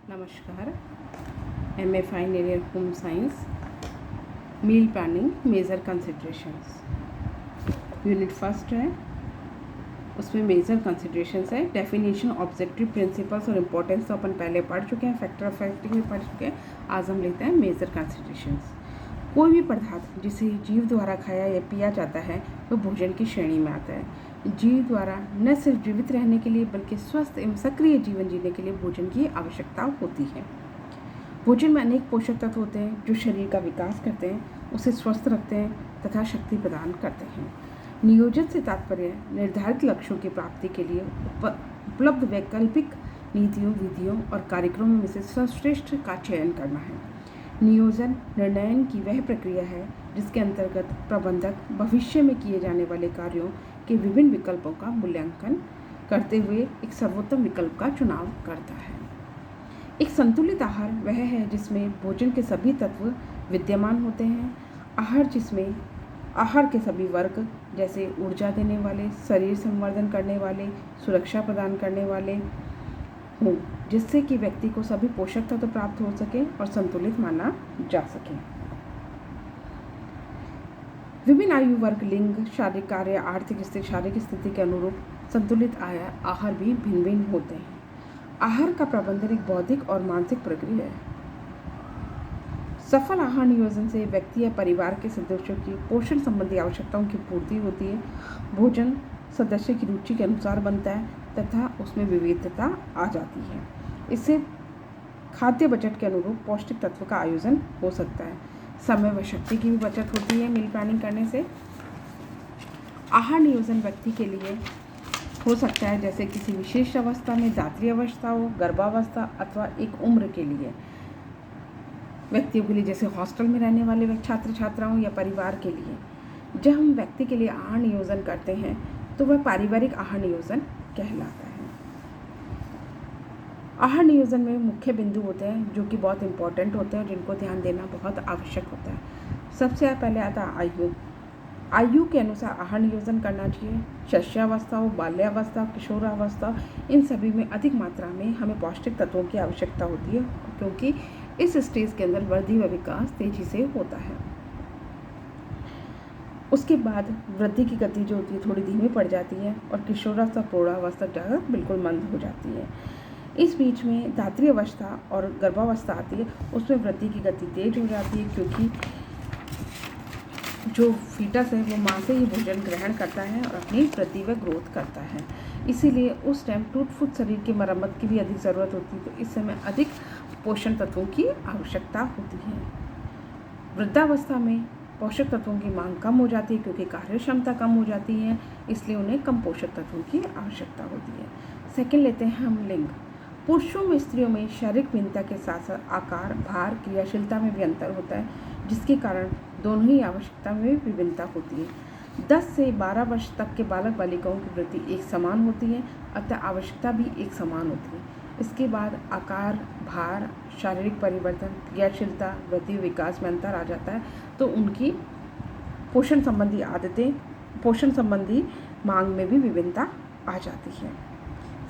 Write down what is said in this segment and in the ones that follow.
नमस्कार। MA final year home science meal planning major considerations unit first है। उसमें major considerations है। Definition, objective, principles और importance तो अपन पहले पढ़ चुके हैं, फैक्टर ऑफ फैक्टिंग में पढ़ चुके हैं। आज हम लेते हैं मेजर कंसिड्रेशंस। कोई भी पदार्थ जिसे जीव द्वारा खाया या पिया जाता है वो भोजन की श्रेणी में आता है। जीव द्वारा न सिर्फ जीवित रहने के लिए बल्कि स्वस्थ एवं सक्रिय जीवन जीने के लिए भोजन की आवश्यकता होती है। भोजन में अनेक पोषक तत्व होते हैं जो शरीर का विकास करते हैं, उसे स्वस्थ रखते हैं तथा शक्ति प्रदान करते हैं। नियोजन से तात्पर्य निर्धारित लक्ष्यों की प्राप्ति के लिए उपलब्ध वैकल्पिक नीतियों, विधियों और कार्यक्रमों में से सर्वश्रेष्ठ का चयन करना है। नियोजन निर्णयन की वह प्रक्रिया है जिसके अंतर्गत प्रबंधक भविष्य में किए जाने वाले कार्यों के विभिन्न विकल्पों का मूल्यांकन करते हुए एक सर्वोत्तम विकल्प का चुनाव करता है। एक संतुलित आहार वह है जिसमें भोजन के सभी तत्व विद्यमान होते हैं। आहार जिसमें आहार के सभी वर्ग जैसे ऊर्जा देने वाले, शरीर संवर्धन करने वाले, सुरक्षा प्रदान करने वाले हों, जिससे कि व्यक्ति को सभी पोषक तत्व प्राप्त हो सके और संतुलित माना जा सके। विभिन्न आयु वर्ग, लिंग, शारीरिक कार्य, आर्थिक स्थिति, शारीरिक स्थिति के अनुरूप संतुलित आहार भी भिन्न भिन्न होते हैं। आहार का प्रबंधन एक बौद्धिक और मानसिक प्रक्रिया है। सफल आहार नियोजन से व्यक्ति या परिवार के सदस्यों की पोषण संबंधी आवश्यकताओं की पूर्ति होती है। भोजन सदस्य की रुचि के अनुसार बनता है तथा उसमें विविधता आ जाती है। इससे खाद्य बजट के अनुरूप पौष्टिक तत्व का आयोजन हो सकता है। समय व शक्ति की भी बचत होती है मील प्लानिंग करने से। आहार नियोजन व्यक्ति के लिए हो सकता है जैसे किसी विशेष अवस्था में, दात्री अवस्था हो, गर्भावस्था अथवा एक उम्र के लिए व्यक्तियों के लिए, जैसे हॉस्टल में रहने वाले छात्र छात्राओं या परिवार के लिए। जब हम व्यक्ति के लिए आहार नियोजन करते हैं तो वह पारिवारिक आहार नियोजन कहलाता है। आहार नियोजन में मुख्य बिंदु होते हैं जो कि बहुत इंपॉर्टेंट होते हैं और जिनको ध्यान देना बहुत आवश्यक होता है। सबसे पहले आता है आयु। आयु के अनुसार आहार नियोजन करना चाहिए। शिशुअवस्था हो, बाल्यावस्था, किशोरावस्था, इन सभी में अधिक मात्रा में हमें पौष्टिक तत्वों की आवश्यकता होती है क्योंकि इस स्टेज के अंदर वृद्धि व विकास तेजी से होता है। उसके बाद वृद्धि की गति जो होती है थोड़ी धीमी पड़ जाती है और किशोरावस्था, प्रौढ़ावस्था ज़्यादा बिल्कुल मंद हो जाती है। इस बीच में दात्री अवस्था और गर्भावस्था आती है, उसमें वृद्धि की गति तेज हो जाती है क्योंकि जो फीटस है वो माँ से ही भोजन ग्रहण करता है और अपनी वृद्धि व ग्रोथ करता है। इसीलिए उस टाइम टूट फूट शरीर की मरम्मत की भी अधिक ज़रूरत होती है, तो इस समय अधिक पोषण तत्वों की आवश्यकता होती है। वृद्धावस्था में पोषक तत्वों की मांग कम हो जाती है क्योंकि कार्य क्षमता कम हो जाती है, इसलिए उन्हें कम पोषक तत्वों की आवश्यकता होती है। सेकंड लेते हैं हम लिंग। पुरुषों व स्त्रियों में शारीरिक भिन्नता के साथ साथ आकार, भार, क्रियाशीलता में भी अंतर होता है, जिसके कारण दोनों ही आवश्यकता में विभिन्नता होती है। 10 से 12 वर्ष तक के बालक बालिकाओं की वृद्धि एक समान होती है, अतः आवश्यकता भी एक समान होती है। इसके बाद आकार, भार, शारीरिक परिवर्तन, क्रियाशीलता, वृद्धि, विकास में अंतर आ जाता है, तो उनकी पोषण संबंधी आदतें, पोषण संबंधी मांग में भी विभिन्नता आ जाती है।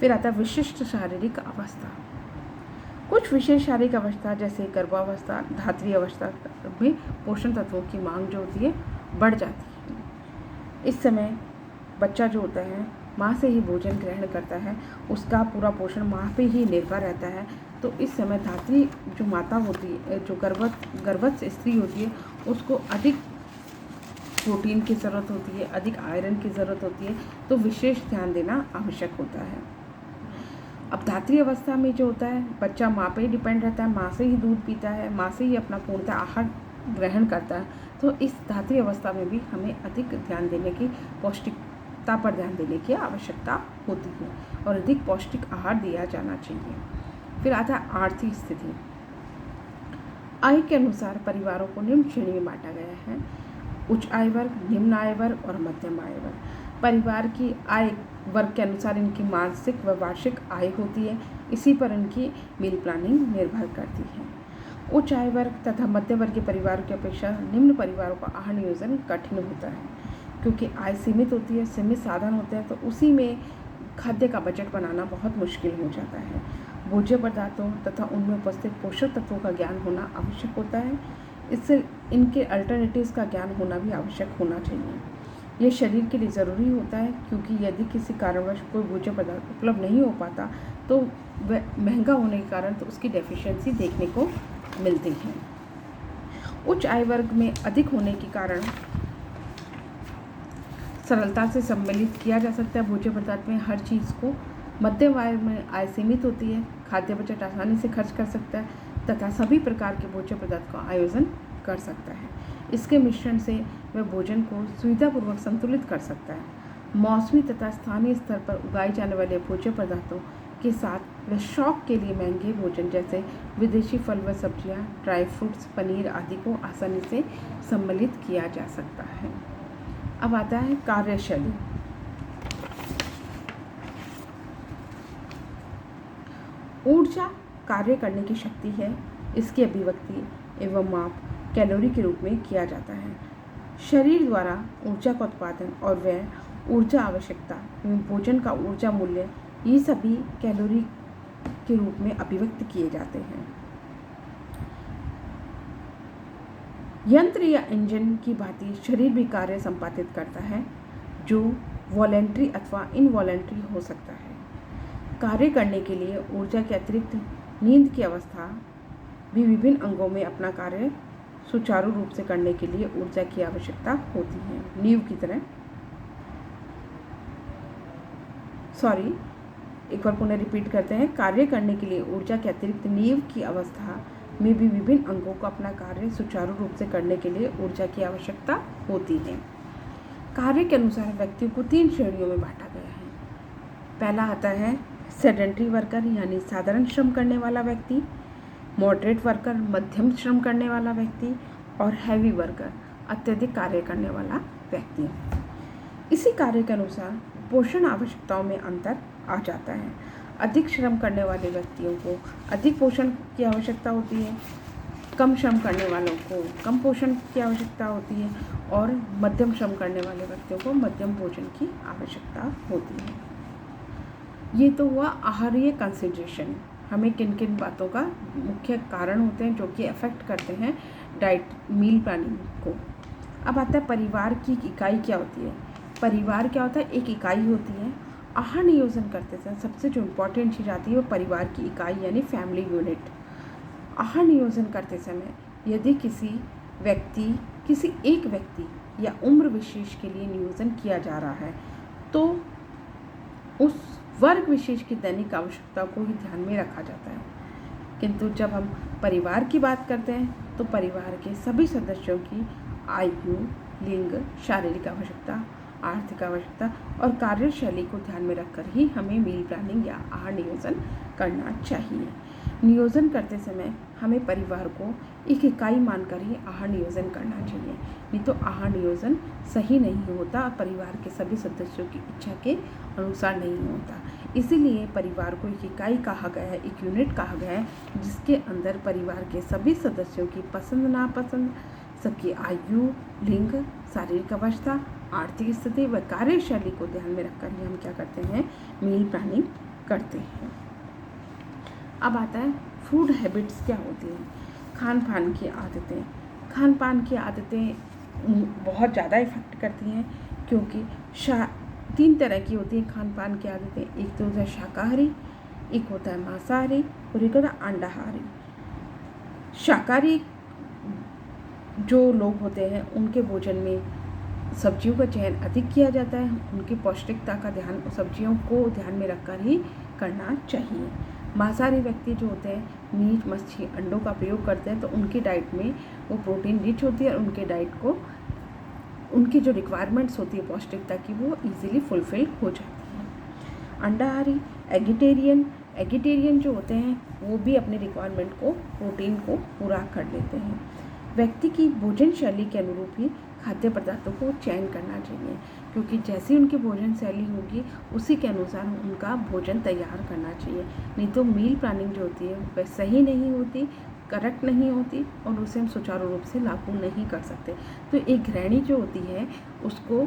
फिर आता है विशिष्ट शारीरिक अवस्था। कुछ विशेष शारीरिक अवस्था जैसे गर्भावस्था, धात्री अवस्था में पोषण तत्वों की मांग जो होती है बढ़ जाती है। इस समय बच्चा जो होता है माँ से ही भोजन ग्रहण करता है, उसका पूरा पोषण माँ पे ही निर्भर रहता है, तो इस समय धात्री जो माता होती है, जो गर्भस्थ स्त्री होती है, उसको अधिक प्रोटीन की ज़रूरत होती है, अधिक आयरन की ज़रूरत होती है, तो विशेष ध्यान देना आवश्यक होता है। अब धात्री अवस्था में जो होता है बच्चा माँ पे ही डिपेंड रहता है, माँ से ही दूध पीता है, माँ से ही अपना पूर्णतः आहार ग्रहण करता है, तो इस धात्री अवस्था में भी हमें अधिक ध्यान देने की, पौष्टिकता पर ध्यान देने की आवश्यकता होती है और अधिक पौष्टिक आहार दिया जाना चाहिए। फिर आता है आर्थिक स्थिति। आय के अनुसार परिवारों को निम्न श्रेणी में बांटा गया है: उच्च आय वर्ग, निम्न आय वर्ग और मध्यम आय वर्ग। परिवार की आय वर्ग के अनुसार इनकी मासिक व वार्षिक आय होती है, इसी पर इनकी मील प्लानिंग निर्भर करती है। उच्च आय वर्ग तथा मध्य वर्गीय परिवारों की अपेक्षा निम्न परिवारों का आहार नियोजन कठिन होता है क्योंकि आय सीमित होती है, सीमित साधन होते हैं, तो उसी में खाद्य का बजट बनाना बहुत मुश्किल हो जाता है। भोज्य पदार्थों तथा उनमें उपस्थित पोषक तत्वों का ज्ञान होना आवश्यक होता है। इससे इनके अल्टरनेटिव्स का ज्ञान होना भी आवश्यक होना चाहिए। ये शरीर के लिए ज़रूरी होता है, क्योंकि यदि किसी कारणवश कोई भोज्य पदार्थ उपलब्ध नहीं हो पाता तो वह महंगा होने के कारण तो उसकी डेफिशिएंसी देखने को मिलती है। उच्च आय वर्ग में अधिक होने के कारण सरलता से सम्मिलित किया जा सकता है भोज्य पदार्थ में हर चीज़ को। मध्यम आय में आय सीमित होती है, खाद्य बजट आसानी से खर्च कर सकता है तथा सभी प्रकार के भोज्य पदार्थ का आयोजन कर सकता है। इसके मिश्रण से वह भोजन को सुविधापूर्वक संतुलित कर सकता है। मौसमी तथा स्थानीय स्तर पर उगाए जाने वाले भोज्य पदार्थों के साथ वह शौक के लिए महंगे भोजन जैसे विदेशी फल व सब्जियां, ड्राई फ्रूट्स, पनीर आदि को आसानी से सम्मिलित किया जा सकता है। अब आता है कार्यशैली। ऊर्जा कार्य करने की शक्ति है। इसकी अभिव्यक्ति एवं माप कैलोरी के रूप में किया जाता है। शरीर द्वारा ऊर्जा का उत्पादन और वह ऊर्जा आवश्यकता एवं भोजन का ऊर्जा मूल्य, ये सभी कैलोरी के रूप में अभिव्यक्त किए जाते हैं। यंत्र या इंजन की भांति शरीर भी कार्य संपादित करता है, जो वॉलेंट्री अथवा इनवॉलेंट्री हो सकता है। कार्य करने के लिए ऊर्जा के अतिरिक्त नींद की अवस्था भी विभिन्न अंगों में अपना कार्य सुचारू रूप से करने के लिए ऊर्जा की आवश्यकता होती है। नींव की तरह एक बार पुनः रिपीट करते हैं। कार्य करने के लिए ऊर्जा के अतिरिक्त नींव की अवस्था में भी विभिन्न अंगों को अपना कार्य सुचारू रूप से करने के लिए ऊर्जा की आवश्यकता होती है। कार्य के अनुसार व्यक्तियों को 3 श्रेणियों में बांटा गया है। पहला आता है सेडेंटरी वर्कर यानी साधारण श्रम करने वाला व्यक्ति, मॉडरेट वर्कर मध्यम श्रम करने वाला व्यक्ति और हैवी वर्कर अत्यधिक कार्य करने वाला व्यक्ति। इसी कार्य के अनुसार पोषण आवश्यकताओं में अंतर आ जाता है। अधिक श्रम करने वाले व्यक्तियों को अधिक पोषण की आवश्यकता होती है, कम श्रम करने वालों को कम पोषण की आवश्यकता होती है और मध्यम श्रम करने वाले व्यक्तियों को मध्यम भोजन की आवश्यकता होती है। ये तो हुआ आहारीय कंसिडरेशन। हमें किन किन बातों का मुख्य कारण होते हैं जो कि अफेक्ट करते हैं डाइट मील प्लानिंग को। अब आता है परिवार की इकाई क्या होती है। परिवार क्या होता है, एक इकाई होती है। आहार नियोजन करते समय सबसे जो इम्पोर्टेंट चीज़ आती है वो परिवार की इकाई यानी फैमिली यूनिट। आहार नियोजन करते समय यदि किसी एक व्यक्ति या उम्र विशेष के लिए नियोजन किया जा रहा है तो उस वर्ग विशेष की दैनिक आवश्यकता को ही ध्यान में रखा जाता है। किंतु जब हम परिवार की बात करते हैं तो परिवार के सभी सदस्यों की आयु, लिंग, शारीरिक आवश्यकता, आर्थिक आवश्यकता और कार्यशैली को ध्यान में रखकर ही हमें मील प्लानिंग या आहार नियोजन करना चाहिए। नियोजन करते समय हमें परिवार को एक इकाई मानकर ही आहार नियोजन करना चाहिए, नहीं तो आहार नियोजन सही नहीं होता और परिवार के सभी सदस्यों की इच्छा के अनुसार नहीं होता। इसीलिए परिवार को एक इकाई कहा गया है, एक यूनिट कहा गया है, जिसके अंदर परिवार के सभी सदस्यों की पसंद नापसंद, सबकी आयु, लिंग, शारीरिक अवस्था, आर्थिक स्थिति व कार्यशैली को ध्यान में रखकर ही हम क्या करते हैं, मील प्लानिंग करते हैं। अब आता है फूड हैबिट्स क्या होती हैं। खान पान की आदतें। खान पान की आदतें बहुत ज़्यादा इफेक्ट करती हैं, क्योंकि 3 तरह की होती हैं खान पान की आदतें। एक तो होता है शाकाहारी, एक होता है मांसाहारी और एक होता है अंडाहारी। शाकाहारी जो लोग होते हैं उनके भोजन में सब्जियों का चयन अधिक किया जाता है। उनकी पौष्टिकता का ध्यान सब्जियों को ध्यान में रखकर ही करना चाहिए। मांसाहारी व्यक्ति जो होते हैं मीट, मच्छी, अंडों का प्रयोग करते हैं तो उनकी डाइट में वो प्रोटीन रिच होती है और उनके डाइट को उनकी जो रिक्वायरमेंट्स होती है पौष्टिकता की वो इजीली फुलफिल हो जाती है। अंडाहारी एगिटेरियन जो होते हैं वो भी अपने रिक्वायरमेंट को प्रोटीन को पूरा कर लेते हैं। व्यक्ति की भोजन शैली के अनुरूप ही खाद्य पदार्थों को चयन करना चाहिए, क्योंकि जैसी उनकी भोजन शैली होगी उसी के अनुसार उनका भोजन तैयार करना चाहिए। नहीं तो मील प्लानिंग जो होती है वह सही नहीं होती, करेक्ट नहीं होती और उसे हम सुचारू रूप से लागू नहीं कर सकते। तो एक गृहिणी जो होती है उसको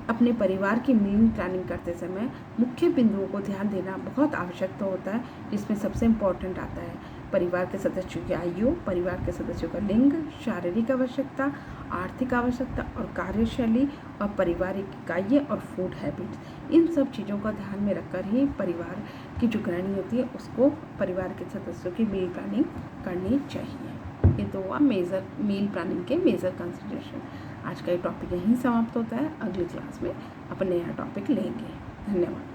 अपने परिवार की मील प्लानिंग करते समय मुख्य बिंदुओं को ध्यान देना बहुत आवश्यक तो होता है, जिसमें सबसे इम्पोर्टेंट आता है परिवार के सदस्यों की आयु, परिवार के सदस्यों का लिंग, शारीरिक आवश्यकता, आर्थिक आवश्यकता और कार्यशैली और पारिवारिक इकाइयाँ और फूड हैबिट्स। इन सब चीज़ों का ध्यान में रखकर ही परिवार की जो गृहिणी होती है उसको परिवार के सदस्यों की मील प्लानिंग करनी चाहिए। ये तो हुआ मेजर मील प्लानिंग के मेजर कंसिडरेशन। आज का ये टॉपिक यहीं समाप्त होता है। अगली क्लास में अपन नया टॉपिक लेंगे। धन्यवाद।